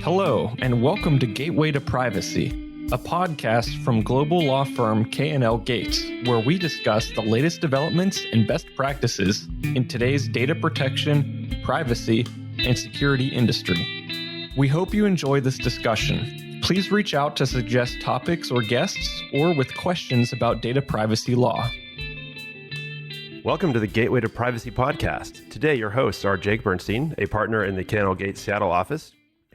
Hello, and welcome to Gateway to Privacy, a podcast from global law firm K&L Gates, where we discuss the latest developments and best practices in today's data protection, privacy, and security industry. We hope you enjoy this discussion. Please reach out to suggest topics or guests, or with questions about data privacy law. Welcome to the Gateway to Privacy podcast. Today, your hosts are Jake Bernstein, a partner in the K&L Gates Seattle office,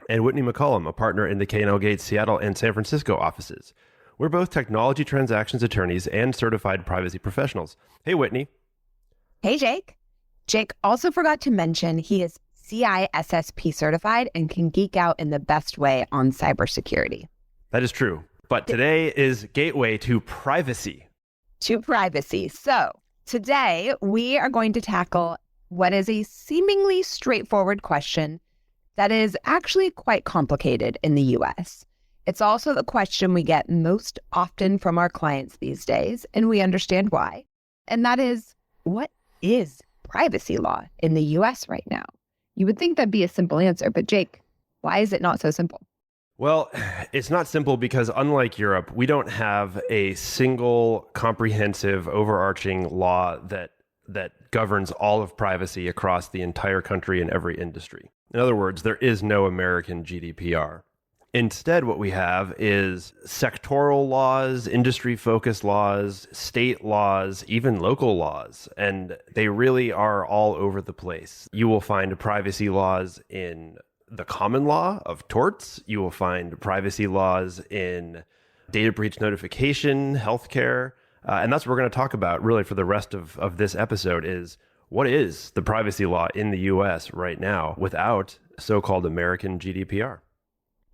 and Whitney McCollum, a partner in the K&L Gates Seattle and San Francisco offices. We're both technology transactions attorneys and certified privacy professionals. Hey, Whitney. Hey, Jake. Jake also forgot to mention he is CISSP certified and can geek out in the best way on cybersecurity. That is true. But today is Gateway to Privacy. To privacy. So today we are going to tackle what is a seemingly straightforward question that is actually quite complicated in the US. It's also the question we get most often from our clients these days, and we understand why. And that is, what is privacy law in the US right now? You would think that'd be a simple answer, but Jake, why is it not so simple? Well, it's not simple because unlike Europe, we don't have a single comprehensive overarching law that governs all of privacy across the entire country and every industry. In other words, there is no American GDPR. Instead, what we have is sectoral laws, industry-focused laws, state laws, even local laws, and they really are all over the place. You will find privacy laws in the common law of torts. You will find privacy laws in data breach notification, healthcare, and that's what we're going to talk about really for the rest of this episode is what is the privacy law in the US right now without so-called American GDPR?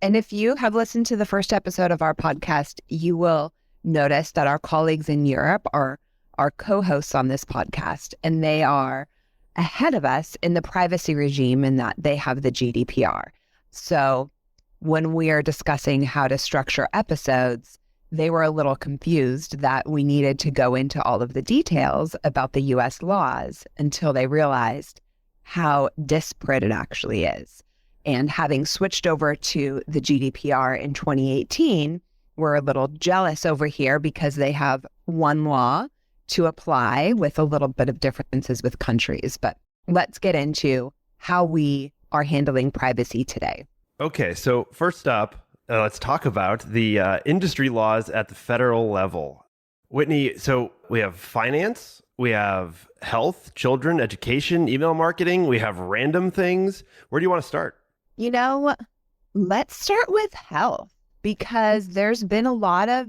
And if you have listened to the first episode of our podcast, you will notice that our colleagues in Europe are our co-hosts on this podcast, and they are ahead of us in the privacy regime in that they have the GDPR. So when we are discussing how to structure episodes, they were a little confused that we needed to go into all of the details about the US laws until they realized how disparate it actually is. And having switched over to the GDPR in 2018, we're a little jealous over here because they have one law to apply with a little bit of differences with countries. But let's get into how we are handling privacy today. Okay, so first up, let's talk about the industry laws at the federal level. Whitney, so we have finance, we have health, children, education, email marketing, we have random things. Where do you want to start? You know, let's start with health because there's been a lot of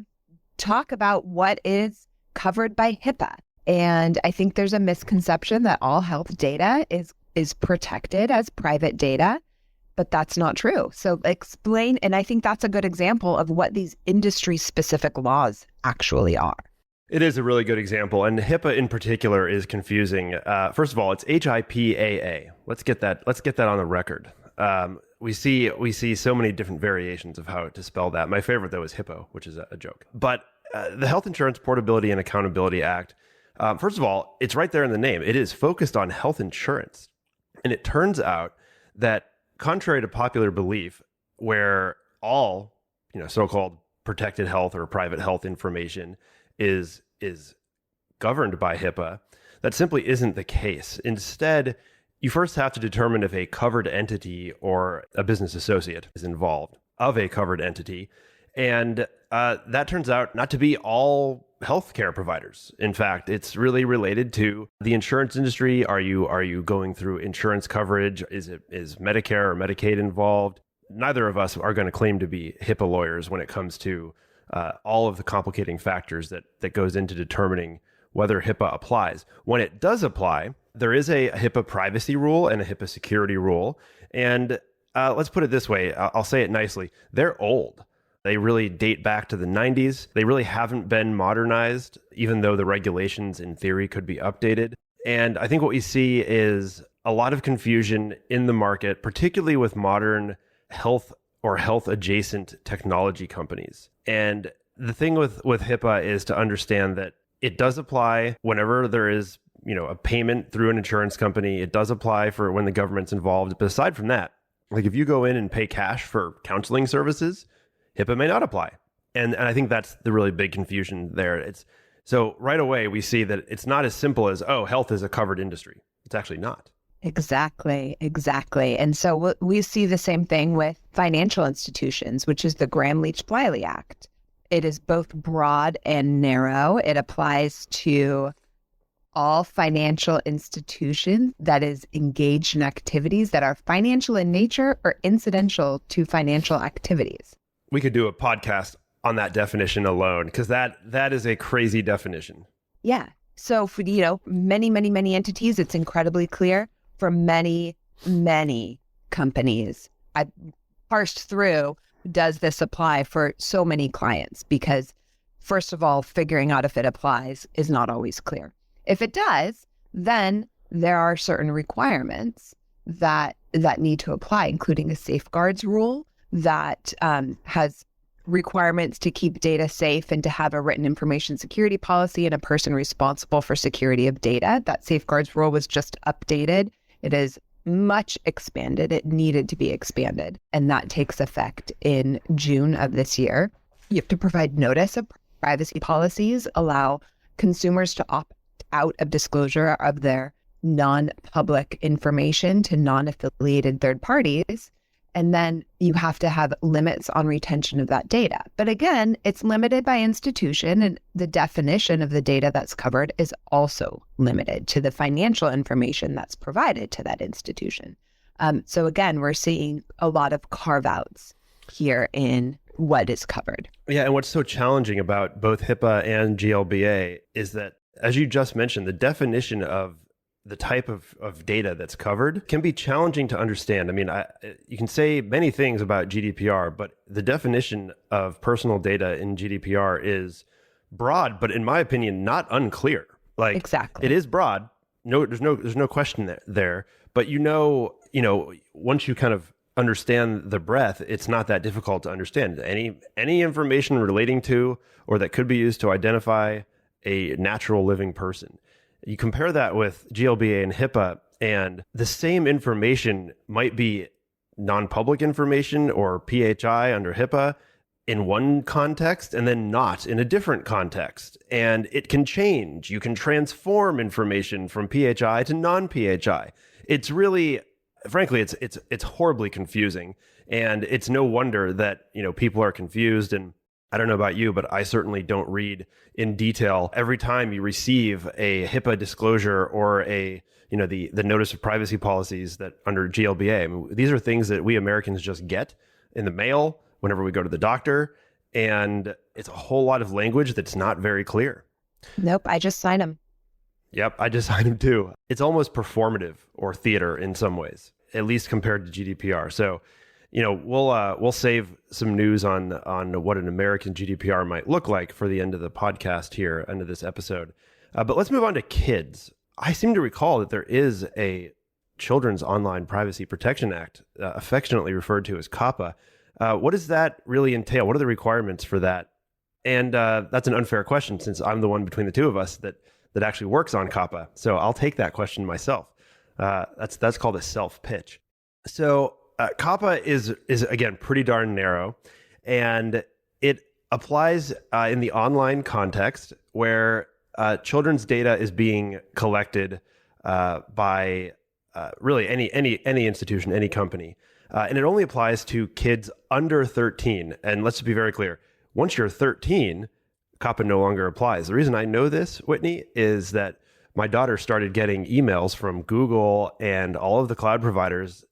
talk about what is covered by HIPAA. And I think there's a misconception that all health data is protected as private data. But that's not true. So explain, and I think that's a good example of what these industry-specific laws actually are. It is a really good example, and HIPAA in particular is confusing. First of all, it's HIPAA. Let's get that on the record. We see so many different variations of how to spell that. My favorite though is HIPPO, which is a joke. But the Health Insurance Portability and Accountability Act. First of all, it's right there in the name. It is focused on health insurance, and it turns out that contrary to popular belief, where all, so-called protected health or private health information is governed by HIPAA, that simply isn't the case. Instead, you first have to determine if a covered entity or a business associate is involved of a covered entity, and that turns out not to be all healthcare providers. In fact, it's really related to the insurance industry. Are you going through insurance coverage? Is Medicare or Medicaid involved? Neither of us are going to claim to be HIPAA lawyers when it comes to all of the complicating factors that goes into determining whether HIPAA applies. When it does apply, there is a HIPAA privacy rule and a HIPAA security rule. And let's put it this way. I'll say it nicely. They're old. They really date back to the 90s. They really haven't been modernized, even though the regulations in theory could be updated. And I think what we see is a lot of confusion in the market, particularly with modern health or health adjacent technology companies. And the thing with HIPAA is to understand that it does apply whenever there is, a payment through an insurance company. It does apply for when the government's involved. But aside from that, Like if you go in and pay cash for counseling services, HIPAA may not apply. And I think that's the really big confusion there. So right away, we see that it's not as simple as, oh, health is a covered industry. It's actually not. Exactly. And so we see the same thing with financial institutions, which is the Gramm-Leach-Bliley Act. It is both broad and narrow. It applies to all financial institutions that is engaged in activities that are financial in nature or incidental to financial activities. We could do a podcast on that definition alone, because that is a crazy definition. Yeah. So for, many entities, it's incredibly clear. For many companies, I parsed through, does this apply for so many clients? Because first of all, figuring out if it applies is not always clear. If it does, then there are certain requirements that need to apply, including a safeguards rule that has requirements to keep data safe and to have a written information security policy and a person responsible for security of data. That safeguards rule was just updated. It is much expanded. It needed to be expanded. And that takes effect in June of this year. You have to provide notice of privacy policies, allow consumers to opt out of disclosure of their non-public information to non-affiliated third parties. And then you have to have limits on retention of that data. But again, it's limited by institution, and the definition of the data that's covered is also limited to the financial information that's provided to that institution. So again, we're seeing a lot of carve-outs here in what is covered. Yeah, and what's so challenging about both HIPAA and GLBA is that, as you just mentioned, the definition of the type of data that's covered can be challenging to understand. I mean, you can say many things about GDPR, but the definition of personal data in GDPR is broad, but in my opinion, not unclear. Like, exactly, it is broad. No, there's no question there. But once you kind of understand the breadth, it's not that difficult to understand. Any information relating to or that could be used to identify a natural living person. You compare that with GLBA and HIPAA, and the same information might be non-public information or PHI under HIPAA in one context and then not in a different context. And it can change. You can transform information from PHI to non-PHI. It's really, frankly, it's horribly confusing. And it's no wonder that, people are confused. And I don't know about you, but I certainly don't read in detail every time you receive a HIPAA disclosure or the notice of privacy policies that under GLBA. I mean, these are things that we Americans just get in the mail whenever we go to the doctor, and it's a whole lot of language that's not very clear. Nope, I just sign them. Yep, I just signed them too. It's almost performative or theater in some ways, at least compared to GDPR. So, we'll save some news on what an American GDPR might look like for the end of the podcast here, end of this episode. But let's move on to kids. I seem to recall that there is a Children's Online Privacy Protection Act, affectionately referred to as COPPA. What does that really entail? What are the requirements for that? And that's an unfair question, since I'm the one between the two of us that actually works on COPPA. So I'll take that question myself. That's called a self-pitch. So COPPA is again pretty darn narrow, and it applies in the online context where children's data is being collected by really any institution, any company, and it only applies to kids under 13. And let's be very clear: once you're 13, COPPA no longer applies. The reason I know this, Whitney, is that my daughter started getting emails from Google and all of the cloud providers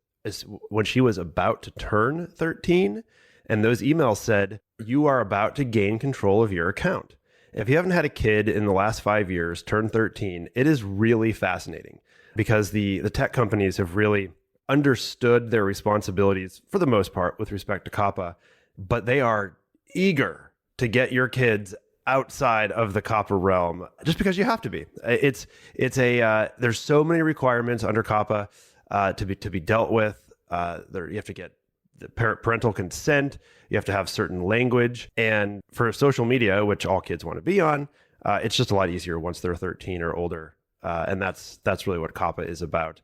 when she was about to turn 13. And those emails said, you are about to gain control of your account. If you haven't had a kid in the last 5 years turn 13, it is really fascinating, because the tech companies have really understood their responsibilities for the most part with respect to COPPA, but they are eager to get your kids outside of the COPPA realm, just because you have to be. There's so many requirements under COPPA to be dealt with. You have to get the parental consent. You have to have certain language, and for social media, which all kids want to be on, it's just a lot easier once they're 13 or older, and that's really what COPPA is about.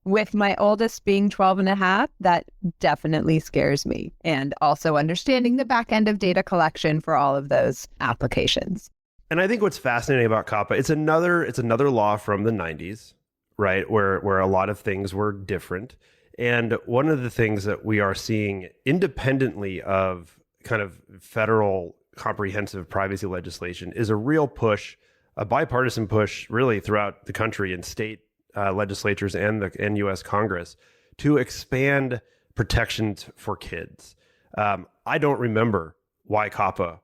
With my oldest being 12 and a half, that definitely scares me. And also understanding the back end of data collection for all of those applications. And I think what's fascinating about COPPA, it's another law from the 90s, right? Where a lot of things were different. And one of the things that we are seeing independently of kind of federal comprehensive privacy legislation is a real push, a bipartisan push really throughout the country and state legislatures and U.S. Congress to expand protections for kids. I don't remember why COPPA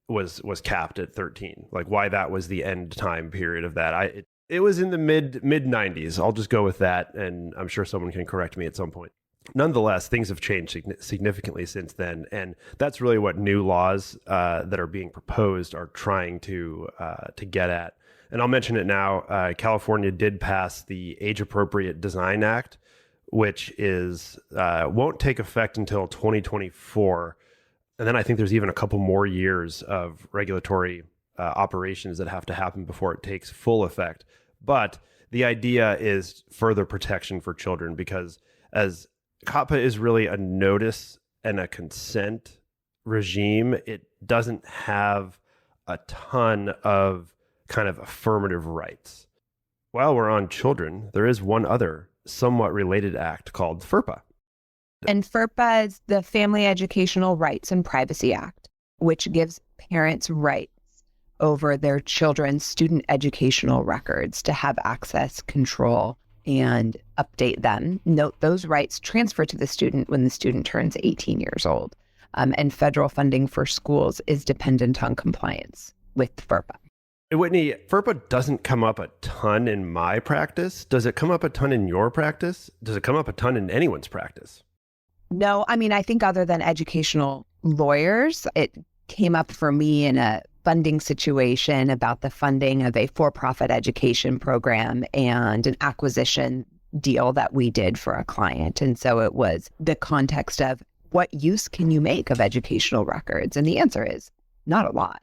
was capped at 13, like why that was the end time period of that. It was in the mid 90s. I'll just go with that, and I'm sure someone can correct me at some point. Nonetheless, things have changed significantly since then, and that's really what new laws that are being proposed are trying to get at. And I'll mention it now. California did pass the Age Appropriate Design Act, which is won't take effect until 2024. And then I think there's even a couple more years of regulatory operations that have to happen before it takes full effect. But the idea is further protection for children, because as COPPA is really a notice and a consent regime, it doesn't have a ton of kind of affirmative rights. While we're on children, there is one other somewhat related act called FERPA. And FERPA is the Family Educational Rights and Privacy Act, which gives parents rights over their children's student educational records to have access, control, and update them. Note those rights transfer to the student when the student turns 18 years old. And federal funding for schools is dependent on compliance with FERPA. Whitney, FERPA doesn't come up a ton in my practice. Does it come up a ton in your practice? Does it come up a ton in anyone's practice? No, I mean, I think other than educational lawyers, it came up for me in a funding situation about the funding of a for-profit education program and an acquisition deal that we did for a client. And so it was the context of what use can you make of educational records? And the answer is not a lot.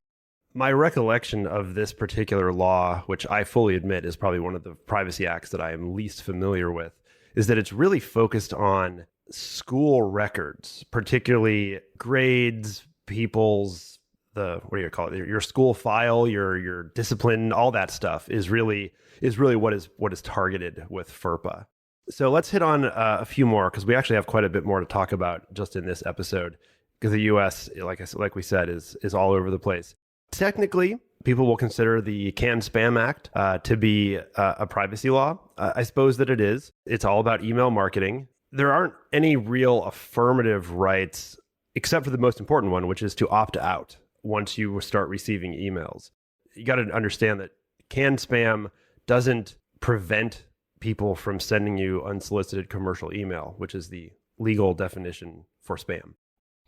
My recollection of this particular law, which I fully admit is probably one of the privacy acts that I am least familiar with, is that it's really focused on school records, particularly grades, people's, what do you call it? Your school file, your discipline, all that stuff is really what is targeted with FERPA. So let's hit on a few more, because we actually have quite a bit more to talk about just in this episode, because the U.S., like we said, is all over the place. Technically, people will consider the CAN-SPAM Act to be a privacy law. I suppose that it is. It's all about email marketing. There aren't any real affirmative rights, except for the most important one, which is to opt out once you start receiving emails. You got to understand that CAN-SPAM doesn't prevent people from sending you unsolicited commercial email, which is the legal definition for spam.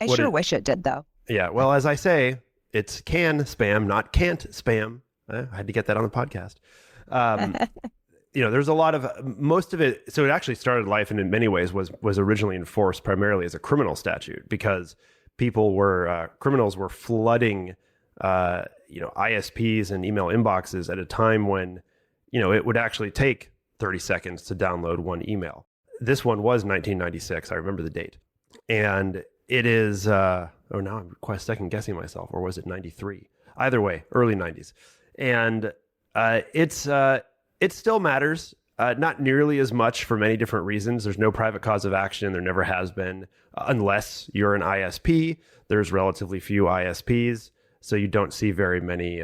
I wish it did, though. Yeah, well, as I say, it's can spam, not can't spam. I had to get that on the podcast. There's a lot of, most of it, so it actually started life and in many ways was originally enforced primarily as a criminal statute, because criminals were flooding, ISPs and email inboxes at a time when, it would actually take 30 seconds to download one email. This one was 1996. I remember the date. And it is, now I'm quite second guessing myself, or was it 93? Either way, early 90s. And it still matters, not nearly as much for many different reasons. There's no private cause of action. There never has been, unless you're an ISP. There's relatively few ISPs, so you don't see very many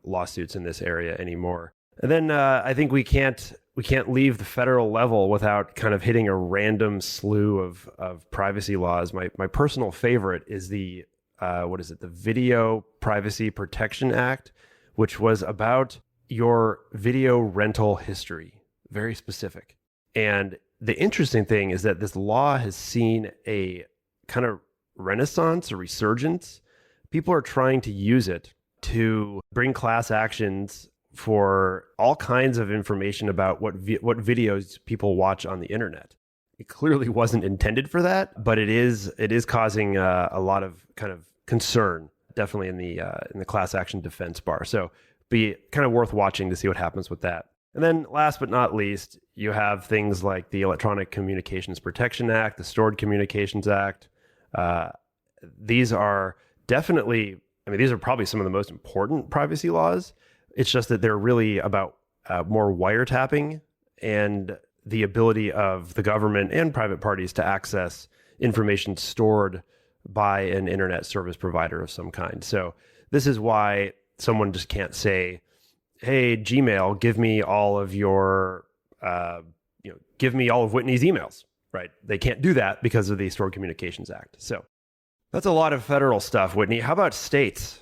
lawsuits in this area anymore. And then I think we can't leave the federal level without kind of hitting a random slew of privacy laws. My personal favorite is the Video Privacy Protection Act, which was about your video rental history, very specific. And the interesting thing is that this law has seen a kind of renaissance, a resurgence. People are trying to use it to bring class actions for all kinds of information about what videos people watch on the internet. It clearly wasn't intended for that, but it is causing a lot of kind of concern, definitely in the class action defense bar. So be kind of worth watching to see what happens with that. And then last but not least, you have things like the Electronic Communications Protection Act, the Stored Communications Act. These are definitely, these are probably some of the most important privacy laws. It's just that they're really about more wiretapping and the ability of the government and private parties to access information stored by an internet service provider of some kind. So this is why someone just can't say, hey, Gmail, give me all of your, give me all of Whitney's emails, right? They can't do that because of the Stored Communications Act. So that's a lot of federal stuff, Whitney. How about states?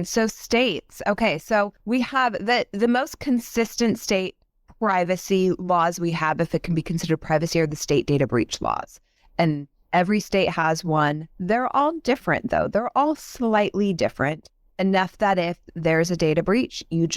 So states. Okay, so we have the most consistent state privacy laws we have, if it can be considered privacy, are the state data breach laws. And every state has one. They're all different, though. They're all slightly different, enough that if there's a data breach, you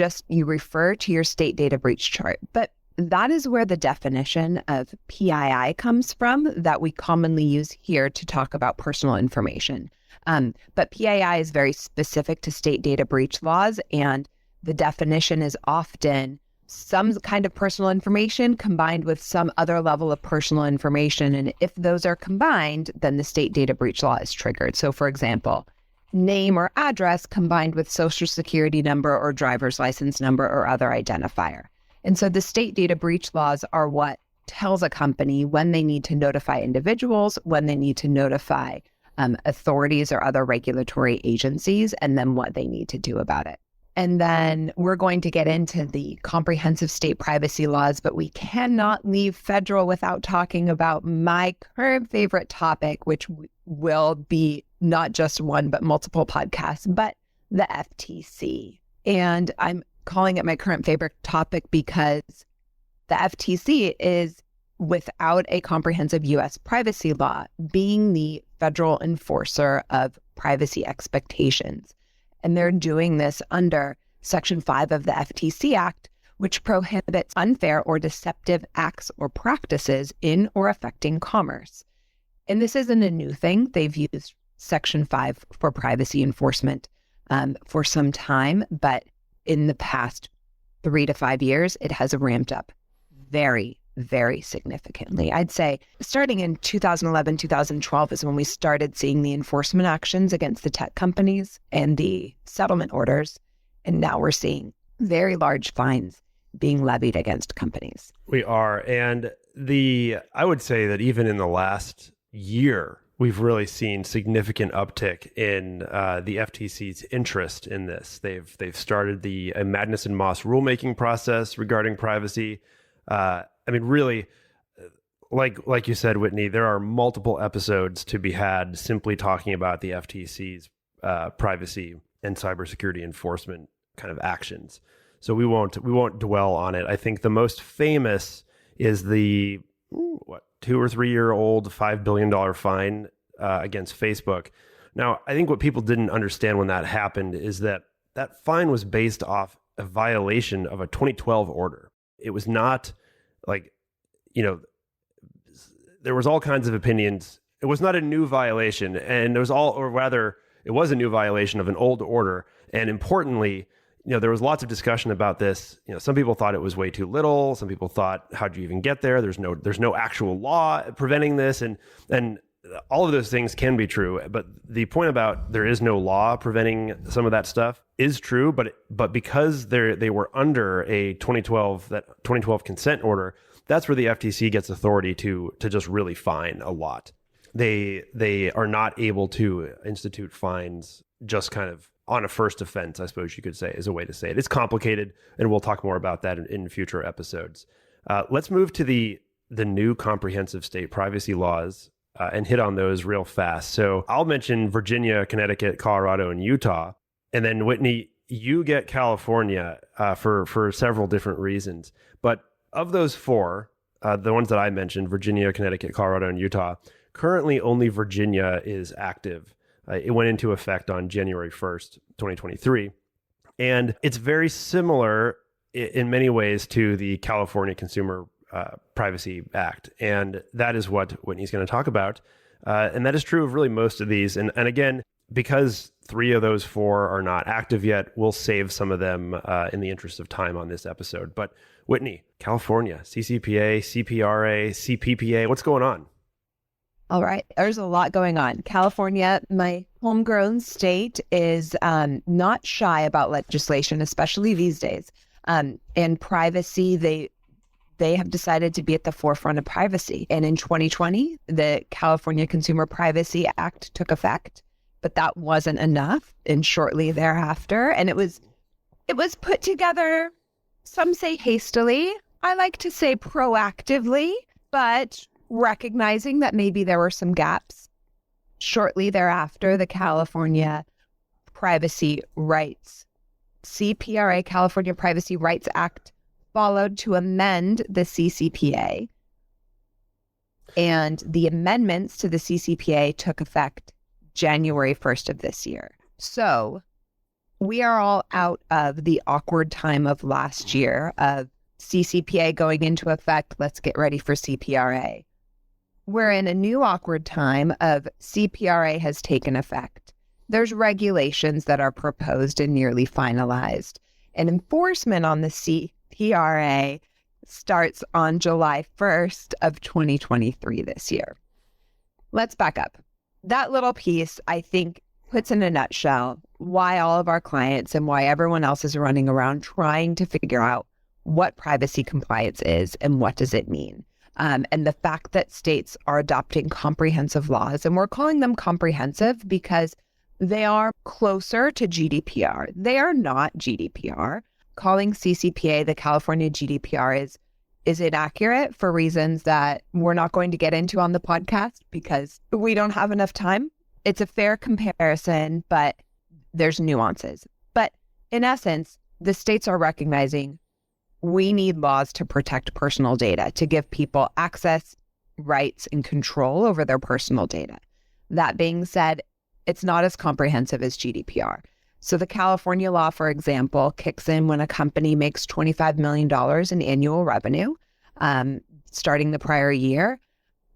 refer to your state data breach chart. But that is where the definition of PII comes from that we commonly use here to talk about personal information. But PII is very specific to state data breach laws, and the definition is often some kind of personal information combined with some other level of personal information. And if those are combined, then the state data breach law is triggered. So for example, name or address combined with social security number or driver's license number or other identifier. And so the state data breach laws are what tells a company when they need to notify individuals, when they need to notify authorities or other regulatory agencies, and then what they need to do about it. And then we're going to get into the comprehensive state privacy laws, but we cannot leave federal without talking about my current favorite topic, which will be not just one, but multiple podcasts, but the FTC. And I'm calling it my current favorite topic because the FTC is, without a comprehensive U.S. privacy law, being the federal enforcer of privacy expectations. And they're doing this under Section 5 of the FTC Act, which prohibits unfair or deceptive acts or practices in or affecting commerce. And this isn't a new thing. They've used Section 5 for privacy enforcement for some time, but in the past 3 to 5 years, it has ramped up very, very significantly. I'd say starting in 2011, 2012 is when we started seeing the enforcement actions against the tech companies and the settlement orders. And now we're seeing very large fines being levied against companies. We are. And I would say that even in the last year, we've really seen significant uptick in the FTC's interest in this. They've started the Madness and Moss rulemaking process regarding privacy. Really, like you said, Whitney, there are multiple episodes to be had simply talking about the FTC's privacy and cybersecurity enforcement kind of actions. So we won't dwell on it. I think the most famous is the 2 or 3 year old $5 billion fine against Facebook. Now, I think what people didn't understand when that happened is that fine was based off a violation of a 2012 order. It was not there was all kinds of opinions. It was not a new violation, and it was a new violation of an old order. And importantly, there was lots of discussion about this. Some people thought it was way too little. Some people thought, how'd you even get there? There's no actual law preventing this. And all of those things can be true. But the point about there is no law preventing some of that stuff is true. But because they were under a 2012 consent order, that's where the FTC gets authority to just really fine a lot. They are not able to institute fines just kind of on a first offense, I suppose you could say, is a way to say it. It's complicated, and we'll talk more about that in future episodes. Let's move to the new comprehensive state privacy laws and hit on those real fast. So I'll mention Virginia, Connecticut, Colorado, and Utah. And then Whitney, you get California for several different reasons. But of those four, the ones that I mentioned, Virginia, Connecticut, Colorado, and Utah, currently only Virginia is active. It went into effect on January 1st, 2023. And it's very similar in many ways to the California Consumer Privacy Act. And that is what Whitney's going to talk about. And that is true of really most of these. And again, because 3 of those 4 are not active yet. We'll save some of them in the interest of time on this episode. But Whitney, California, CCPA, CPRA, CPPA, what's going on? All right. There's a lot going on. California, my homegrown state, is not shy about legislation, especially these days. And privacy, they have decided to be at the forefront of privacy. And in 2020, the California Consumer Privacy Act took effect, but that wasn't enough. And shortly thereafter, and it was put together, some say hastily, I like to say proactively, but recognizing that maybe there were some gaps. Shortly thereafter, the California Privacy Rights, CPRA, California Privacy Rights Act, followed to amend the CCPA. And the amendments to the CCPA took effect January 1st of this year. So we are all out of the awkward time of last year of CCPA going into effect. Let's get ready for CPRA. We're in a new awkward time of CPRA has taken effect. There's regulations that are proposed and nearly finalized. And enforcement on the CPRA starts on July 1st of 2023 this year. Let's back up. That little piece, I think, puts in a nutshell why all of our clients and why everyone else is running around trying to figure out what privacy compliance is and what does it mean. And the fact that states are adopting comprehensive laws, and we're calling them comprehensive because they are closer to GDPR. They are not GDPR. Calling CCPA the California GDPR is inaccurate for reasons that we're not going to get into on the podcast because we don't have enough time. It's a fair comparison, but there's nuances. But in essence, the states are recognizing we need laws to protect personal data, to give people access, rights, and control over their personal data. That being said, it's not as comprehensive as GDPR. So the California law, for example, kicks in when a company makes $25 million in annual revenue, starting the prior year,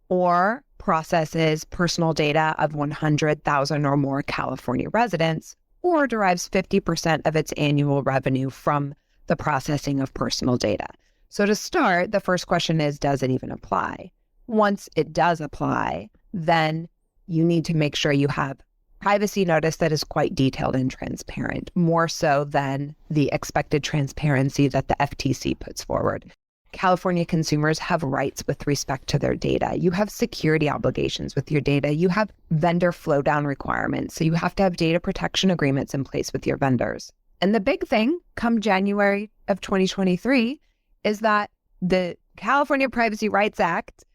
or processes personal data of 100,000 or more California residents, or derives 50% of its annual revenue from the processing of personal data. So to start, the first question is, does it even apply? Once it does apply, then you need to make sure you have privacy notice that is quite detailed and transparent, more so than the expected transparency that the FTC puts forward. California consumers have rights with respect to their data. You have security obligations with your data. You have vendor flow down requirements. So you have to have data protection agreements in place with your vendors. And the big thing come January of 2023 is that the California Privacy Rights Act,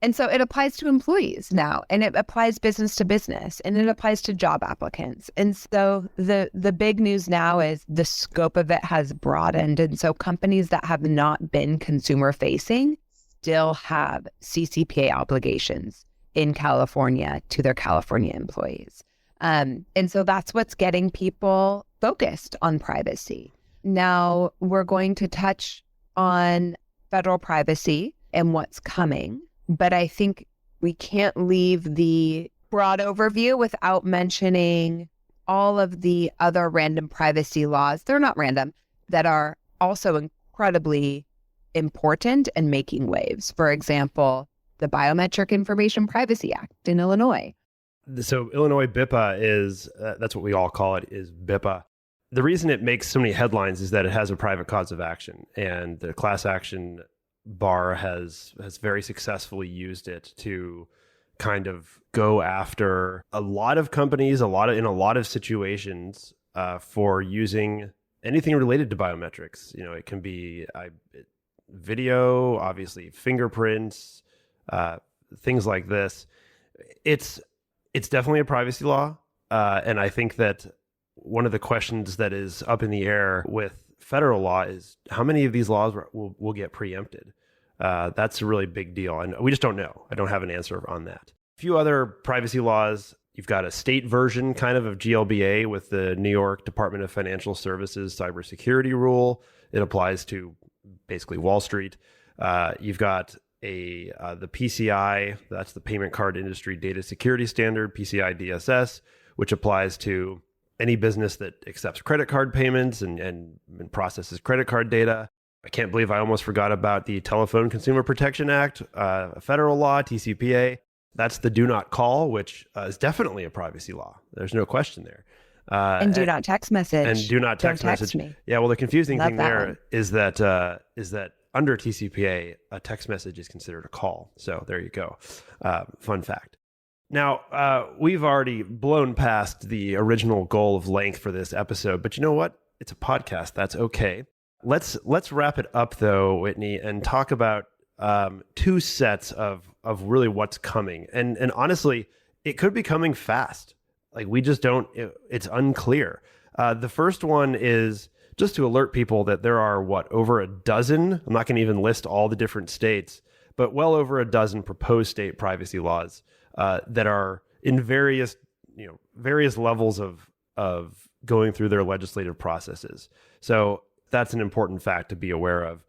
and so it applies to employees now, and it applies business to business, and it applies to job applicants. And so the big news now is the scope of it has broadened. And so companies that have not been consumer facing still have CCPA obligations in California to their California employees. And so that's what's getting people focused on privacy. Now we're going to touch on federal privacy and what's coming. But I think we can't leave the broad overview without mentioning all of the other random privacy laws. They're not random, that are also incredibly important and making waves. For example, the Biometric Information Privacy Act in Illinois. So Illinois BIPA is, that's what we all call it, is BIPA. The reason it makes so many headlines is that it has a private cause of action, and the class action bar has very successfully used it to kind of go after a lot of companies, in a lot of situations for using anything related to biometrics. You know, it can be video, obviously fingerprints, things like this. It's definitely a privacy law, and I think that one of the questions that is up in the air with federal law is how many of these laws will get preempted. That's a really big deal, and we just don't know. I don't have an answer on that. A few other privacy laws. You've got a state version kind of GLBA with the New York Department of Financial Services cybersecurity rule. It applies to basically Wall Street. You've got the PCI, that's the Payment Card Industry Data Security Standard, PCI DSS, which applies to any business that accepts credit card payments and processes credit card data. I can't believe I almost forgot about the Telephone Consumer Protection Act, a federal law, TCPA. That's the do not call, which is definitely a privacy law. There's no question there. And do not text message. And do not text message. Me. Yeah, well, the confusing Love thing that there one. is that under TCPA, a text message is considered a call. So there you go. Fun fact. Now, we've already blown past the original goal of length for this episode, but you know what? It's a podcast. That's okay. Let's wrap it up, though, Whitney, and talk about two sets of really what's coming. And honestly, it could be coming fast. Like, we just don't, it's unclear. The first one is just to alert people that there are, over a dozen, I'm not going to even list all the different states, but well over a dozen proposed state privacy laws that are in various levels of going through their legislative processes. So that's an important fact to be aware of.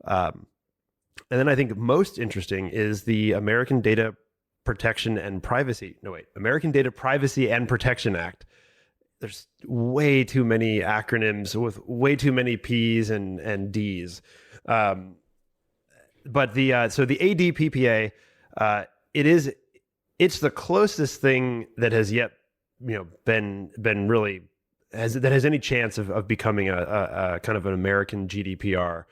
And then I think most interesting is the American Data Privacy and Protection Act. There's way too many acronyms with way too many P's and D's. But the ADPPA, it's the closest thing that has yet been really that has any chance of becoming a kind of an American GDPR.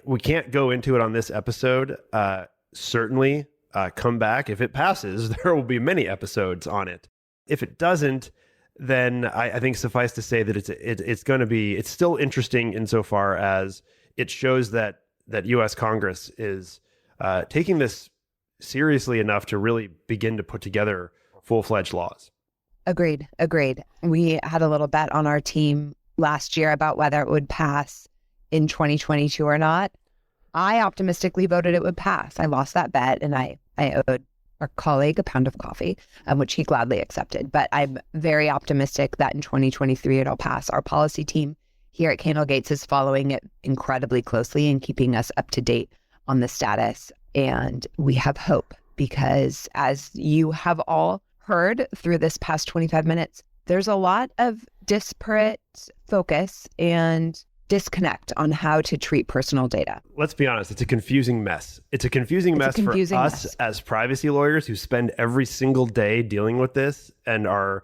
We can't go into it on this episode. Certainly, come back if it passes. There will be many episodes on it. If it doesn't, then I think suffice to say that it's still interesting insofar as it shows that U.S. Congress is taking this seriously enough to really begin to put together full-fledged laws. Agreed. We had a little bet on our team last year about whether it would pass in 2022 or not. I optimistically voted it would pass. I lost that bet, and I owed our colleague a pound of coffee, which he gladly accepted. But I'm very optimistic that in 2023 it'll pass. Our policy team here at K&L Gates is following it incredibly closely and keeping us up to date on the status. And we have hope because, as you have all heard through this past 25 minutes, there's a lot of disparate focus and disconnect on how to treat personal data. Let's be honest, it's a confusing mess. It's a confusing mess for us as privacy lawyers who spend every single day dealing with this and are,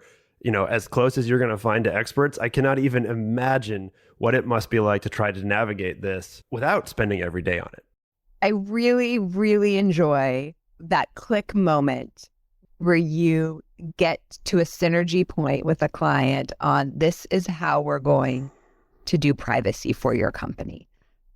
as close as you're going to find to experts. I cannot even imagine what it must be like to try to navigate this without spending every day on it. I really, really enjoy that click moment where you get to a synergy point with a client on this is how we're going to do privacy for your company.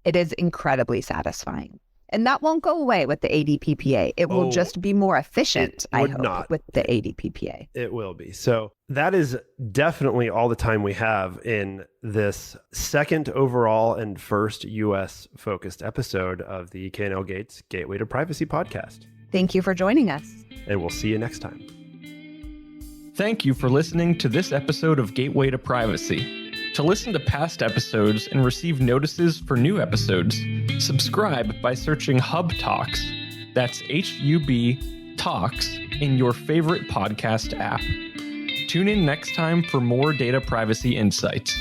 It is incredibly satisfying. And that won't go away with the ADPPA. It will just be more efficient, I hope, with the ADPPA. It will be. So that is definitely all the time we have in this second overall and first U.S. focused episode of the K&L Gates Gateway to Privacy podcast. Thank you for joining us. And we'll see you next time. Thank you for listening to this episode of Gateway to Privacy. To listen to past episodes and receive notices for new episodes, subscribe by searching Hub Talks, that's HUB Talks, in your favorite podcast app. Tune in next time for more data privacy insights.